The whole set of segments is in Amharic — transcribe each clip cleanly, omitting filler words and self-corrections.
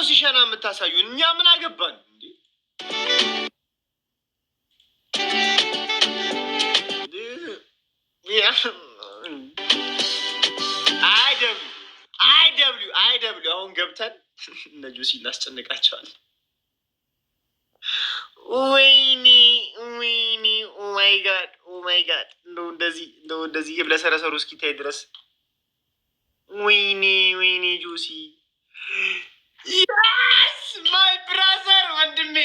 ነው ሲሸና የምታሳዩ? እኛ ምን አገባን እንዴ? አይደብሊው አሁን ገብተን እነ ጆሲ እናስጨንቃቸዋል። ወይኔ ኦማይ ጋድ እንደዚህ የብለሰረሰሩ እስኪታይ ድረስ ወይኔ ጆሲ ያስ ማይ ብራዘር ወንድሜ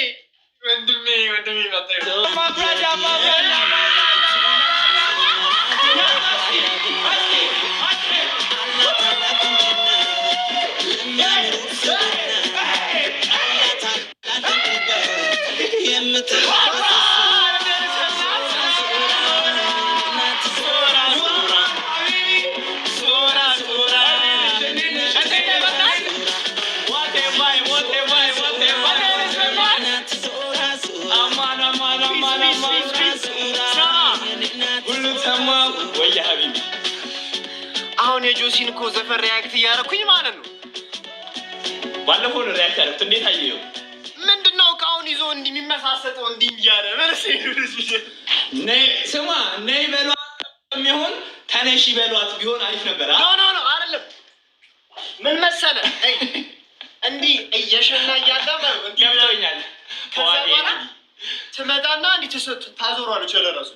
አሁን የጆሲን እኮ ዘፈን ሪያክት እያደረኩኝ ማለት ነው። ባለፈው ነው ሪያክት ያደረኩት። እንዴት አየኸው? ምንድነው እቃውን ይዞ እንዲህ የሚመሳሰጠው እንዲህ እያለ ስማ፣ ነይ በሏት የሚሆን ተነሺ በሏት ቢሆን አሪፍ ነበር። ኖ አይደለም። ምን መሰለህ እንዲህ እየሸና እያለ ገብቶኛል። ከዛ በኋላ ትመጣና እንዲህ ታዞሯለች ለራሱ።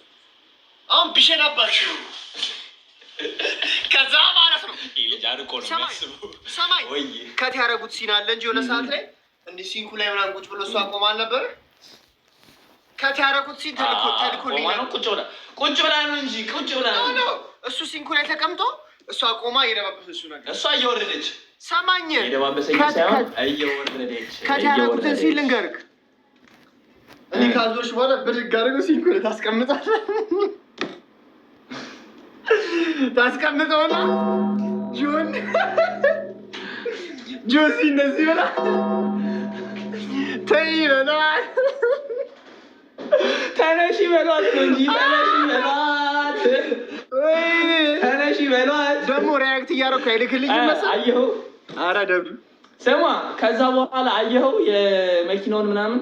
አሁን ቢሸናባችሁ ከዛ ማለት ነው ሰማይ ከት ያደረጉት ሲን አለ እንጂ የሆነ ሰዓት ላይ እንዲህ ሲንኩ ላይ ምናምን ቁጭ ብሎ እሱ አቆማ አልነበረ? ከት ያደረጉት ሲን ተልኮልኝ ቁጭ ብላ ነው እንጂ ቁጭ ብላ ነው። እሱ ሲንኩ ላይ ተቀምጦ እሱ አቆማ እየደባበሰ እሱ ነገር እሷ እየወረደች ሰማኝ እየደባበሰኝ ሳይሆን እየወረደች ከት ያደረጉትን ሲን ልንገርክ። እኔ ካዞች በኋላ ብድግ አድርገው ሲንኩ ላይ ታስቀምጠውና ጆሲ እነዚህ በላ ተይ በሏት፣ ተነሺ በሏት ነው እንጂ ተነሺ በሏት። ደግሞ ሪያክት እያደረኩ አይልክልኝ መሰለኝ። አየኸው? ኧረ ደብሉ ስማ፣ ከዛ በኋላ አየኸው የመኪናውን ምናምን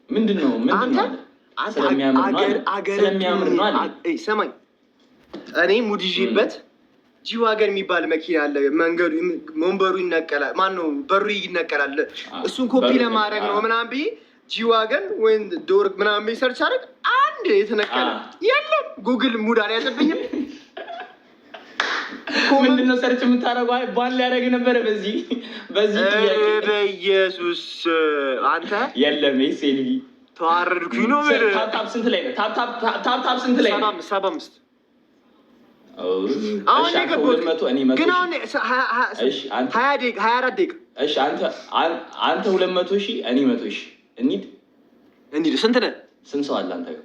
ምንድን ነው ስለሚያምር ነው አለ። ሰማኝ፣ እኔ ሙድ ይዤበት ጂዋገን የሚባል መኪና አለ። መንገዱ መንበሩ ይነቀላል፣ ማነው በሩ ይነቀላል። እሱን ኮፒ ለማድረግ ነው ምናምን ብዬ ጂዋገን ወይም ዶርግ ምናምን ብዬ ሰርች አደረግ። አንድ የተነቀለ የለም። ጉግል ሙድ አልያዘብኝም። ምንድነው ሰርች የምታደርገው? ባል ሊያደርግ ነበረ በዚህ በኢየሱስ አንተ የለም ሴልቪ ተዋረድኩኝ ነው። ታፕታፕ ስንት ላይ ነው? ታፕታፕ ስንት ላይ ነው? 75 አሁን የገቡት ግን አሁን 24 ደቂቃ። እሺ አንተ 200,000 እኔ 100,000 እንሂድ። ስንት ነህ? ስንት ሰው አለ አንተ ጋር?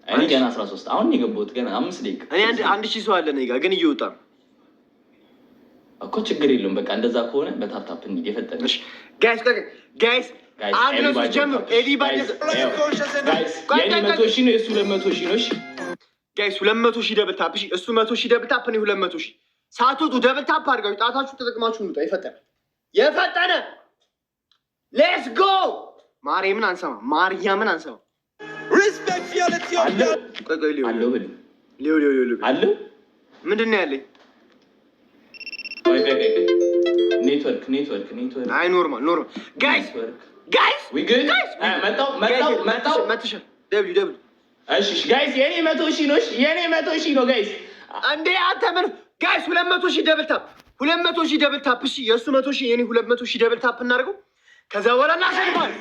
እኔ ገና 13 አሁን የገቡት ገና 5 ደቂቃ። እኔ 1000 ሰው አለ እኔ ጋር ግን እየወጣ ነው እኮ። ችግር የለውም በቃ እንደዛ ከሆነ በታፕታፕ እንሂድ። የፈጠነሽ ጋይስ አንድ ነው ጀምሩ። ኤዲ ባይዝ የኔ 100,000 ነው፣ የሱ 200,000 ነው። እሺ ጋይስ 200,000 ደብል ታፕ። እሺ እሱ 100,000 ደብል ታፕ፣ እኔ 200,000። ሳትወጡ ደብል ታፕ አድርጋችሁ ጣታችሁ ተጠቅማችሁ ነው። የፈጠነ ሌትስ ጎ። ማርያምን አንሰማ፣ ማርያምን አንሰማ። ሪስፔክት ፎር ኢትዮጵያ አለው አለው። ምንድን ነው ያለኝ? ኔትወርክ። አይ ኖርማል ጋይስ መጥተሻል። ደብሊው እሺ ጋይስ የኔ 100,000 ነው። የኔ 100,000 ነው ጋይስ። እንዴ አንተ ምን ጋይስ 200,000 ደብል ታፕ፣ 200,000 ደብል ታፕ። እሺ የእሱ 100,000 የኔ 200,000 ደብል ታፕ እናድርገው። ከዛ በኋላ እናሸንፋለን።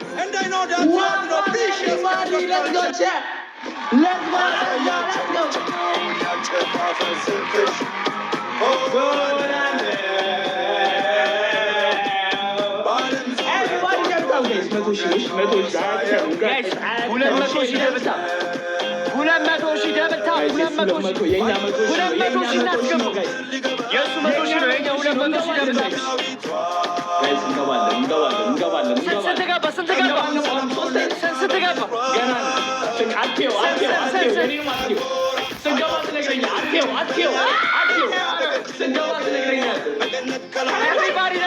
Everybody